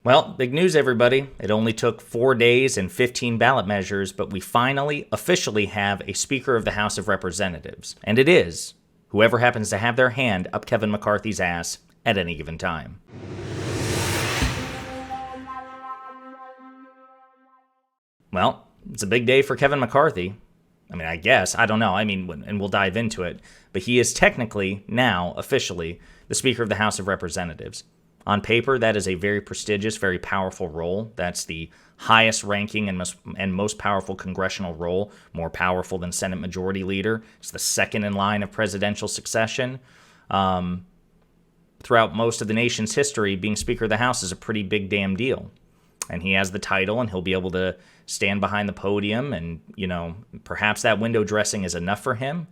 Well, big news, everybody. It only took 4 days and 15 ballot measures, but we finally officially have a Speaker of the House of Representatives. And it is whoever happens to have their hand up Kevin McCarthy's ass at any given time. Well, it's a big day for Kevin McCarthy. I guess. I don't know. And we'll dive into it. But he is technically, now, officially, the Speaker of the House of Representatives. On paper, that is a very prestigious, very powerful role. That's the highest ranking and most powerful congressional role, more powerful than Senate Majority Leader. It's the second in line of presidential succession. Throughout most of the nation's history, being Speaker of the House is a pretty big damn deal. And he has the title, and he'll be able to stand behind the podium, and, perhaps that window dressing is enough for him.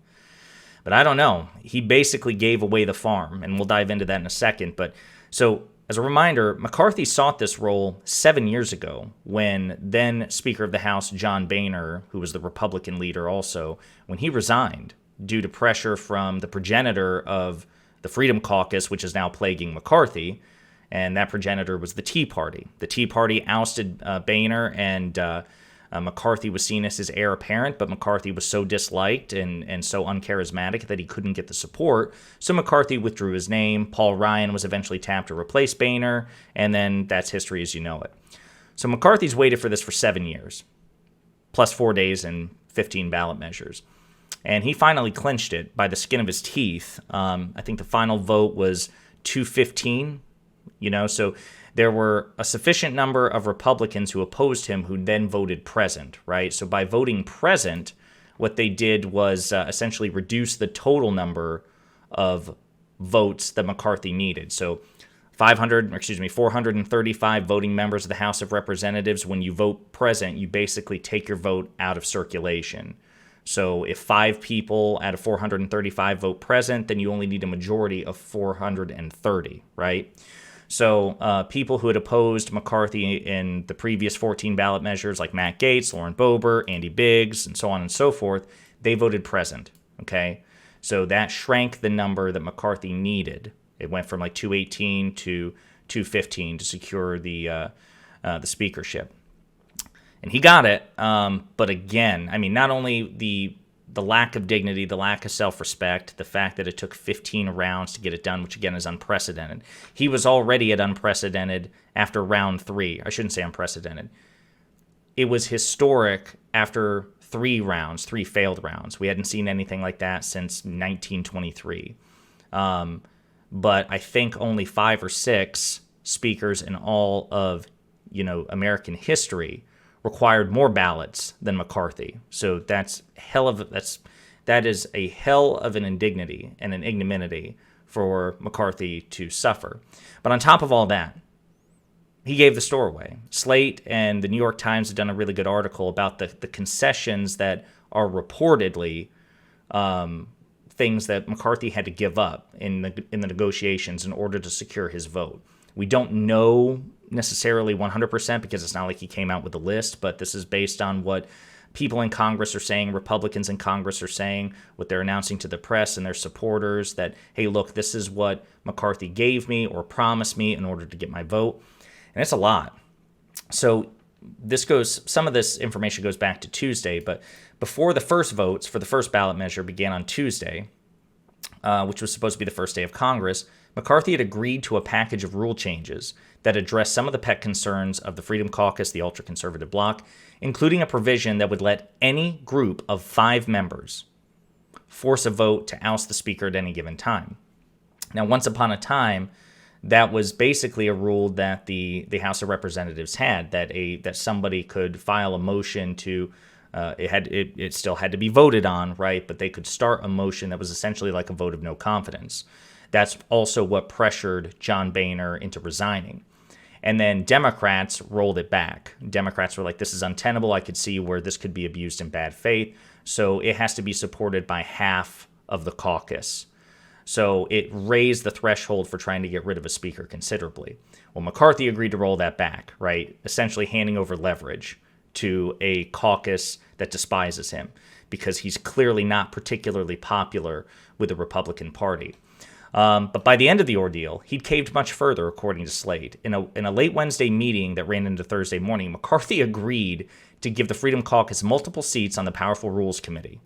But I don't know. He basically gave away the farm, and we'll dive into that in a second. But so, as a reminder, McCarthy sought this role 7 years ago when then Speaker of the House John Boehner, who was the Republican leader also, when he resigned due to pressure from the progenitor of the Freedom Caucus, which is now plaguing McCarthy, and that progenitor was the Tea Party. The Tea Party ousted Boehner, and McCarthy was seen as his heir apparent, but McCarthy was so disliked and so uncharismatic that he couldn't get the support. So McCarthy withdrew his name. Paul Ryan was eventually tapped to replace Boehner, and then that's history as you know it. So McCarthy's waited for this for 7 years, plus 4 days and 15 ballot measures. And he finally clinched it by the skin of his teeth. I think the final vote was 215, so there were a sufficient number of Republicans who opposed him who then voted present, right? So by voting present, what they did was essentially reduce the total number of votes that McCarthy needed. So 435 voting members of the House of Representatives, when you vote present, you basically take your vote out of circulation. So if 5 people out of 435 vote present, then you only need a majority of 430, right? So people who had opposed McCarthy in the previous 14 ballot measures, like Matt Gaetz, Lauren Boebert, Andy Biggs, and so on and so forth, they voted present, okay? So that shrank the number that McCarthy needed. It went from like 218 to 215 to secure the speakership. And he got it, but again, not only the lack of dignity, the lack of self-respect, the fact that it took 15 rounds to get it done, which again is unprecedented. He was already at unprecedented after round 3. I shouldn't say unprecedented. It was historic after 3 failed rounds. We hadn't seen anything like that since 1923. But I think only 5 or 6 speakers in all of, American history required more ballots than McCarthy. So that is a hell of an indignity and an ignominy for McCarthy to suffer. But on top of all that, he gave the store away. Slate and the New York Times have done a really good article about the concessions that are reportedly things that McCarthy had to give up in the negotiations in order to secure his vote. We don't know necessarily 100% because it's not like he came out with a list, but this is based on what people in Congress are saying, Republicans in Congress are saying, what they're announcing to the press and their supporters, that, hey, look, this is what McCarthy gave me or promised me in order to get my vote. And it's a lot. So some of this information goes back to Tuesday, but before the first votes for the first ballot measure began on Tuesday, which was supposed to be the first day of Congress, McCarthy had agreed to a package of rule changes that addressed some of the pet concerns of the Freedom Caucus, the ultra-conservative bloc, including a provision that would let any group of 5 members force a vote to oust the speaker at any given time. Now, once upon a time, that was basically a rule that the House of Representatives had, that somebody could file a motion to it still had to be voted on, right? But they could start a motion that was essentially like a vote of no confidence. That's also what pressured John Boehner into resigning. And then Democrats rolled it back. Democrats were like, this is untenable. I could see where this could be abused in bad faith. So it has to be supported by half of the caucus. So it raised the threshold for trying to get rid of a speaker considerably. Well, McCarthy agreed to roll that back, right? Essentially handing over leverage to a caucus that despises him because he's clearly not particularly popular with the Republican Party. But by the end of the ordeal, he'd caved much further, according to Slate. In a late Wednesday meeting that ran into Thursday morning, McCarthy agreed to give the Freedom Caucus multiple seats on the powerful Rules Committee,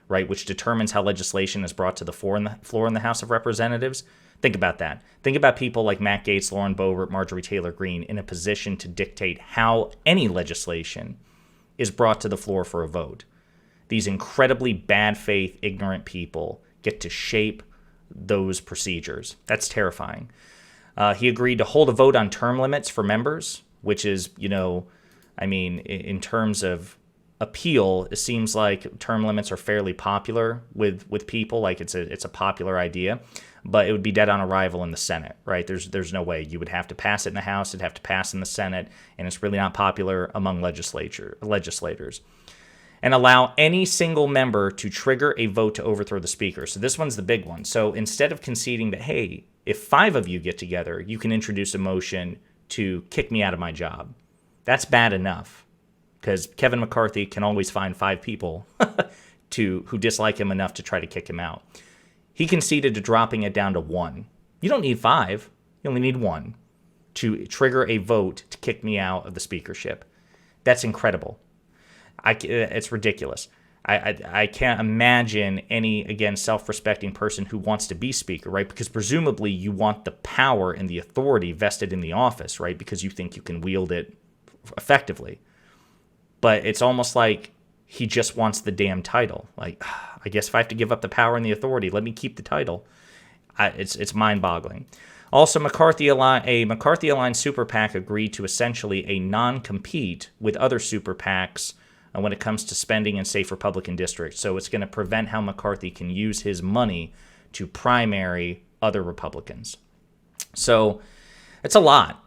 right, which determines how legislation is brought to the floor in the House of Representatives. Think about that. Think about people like Matt Gaetz, Lauren Boebert, Marjorie Taylor Greene in a position to dictate how any legislation is brought to the floor for a vote. These incredibly bad faith, ignorant people get to shape those procedures. That's terrifying. He agreed to hold a vote on term limits for members, which is, in terms of appeal, it seems like term limits are fairly popular with people. Like it's a popular idea, but it would be dead on arrival in the Senate, right? There's no way. You would have to pass it in the House, it'd have to pass in the Senate, and it's really not popular among legislators. And allow any single member to trigger a vote to overthrow the speaker. So this one's the big one. So instead of conceding that, hey, if 5 of you get together, you can introduce a motion to kick me out of my job. That's bad enough, because Kevin McCarthy can always find 5 people who dislike him enough to try to kick him out. He conceded to dropping it down to 1. You don't need 5. You only need 1 to trigger a vote to kick me out of the speakership. That's incredible. It's ridiculous. I can't imagine any, again, self-respecting person who wants to be speaker, right? Because presumably you want the power and the authority vested in the office, right? Because you think you can wield it effectively. But it's almost like he just wants the damn title. Like, I guess if I have to give up the power and the authority, let me keep the title. It's mind-boggling. Also, a McCarthy-aligned super PAC agreed to essentially a non-compete with other super PACs when it comes to spending in safe Republican districts. So it's going to prevent how McCarthy can use his money to primary other Republicans. So it's a lot.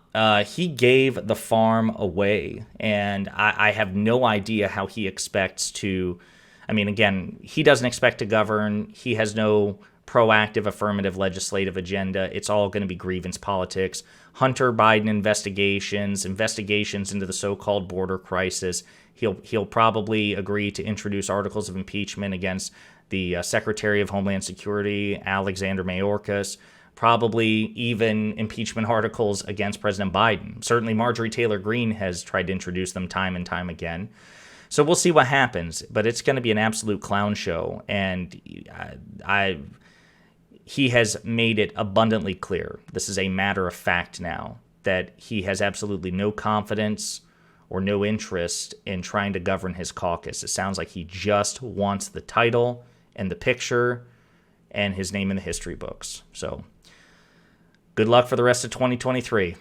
He gave the farm away, and I have no idea how he expects to. Again, he doesn't expect to govern. He has no proactive, affirmative legislative agenda. It's all going to be grievance politics. Hunter Biden investigations into the so-called border crisis. He'll probably agree to introduce articles of impeachment against the Secretary of Homeland Security, Alexander Mayorkas, probably even impeachment articles against President Biden. Certainly Marjorie Taylor Greene has tried to introduce them time and time again. So we'll see what happens, but it's going to be an absolute clown show, and he has made it abundantly clear, this is a matter of fact now, that he has absolutely no confidence or no interest in trying to govern his caucus. It sounds like he just wants the title and the picture and his name in the history books. So good luck for the rest of 2023.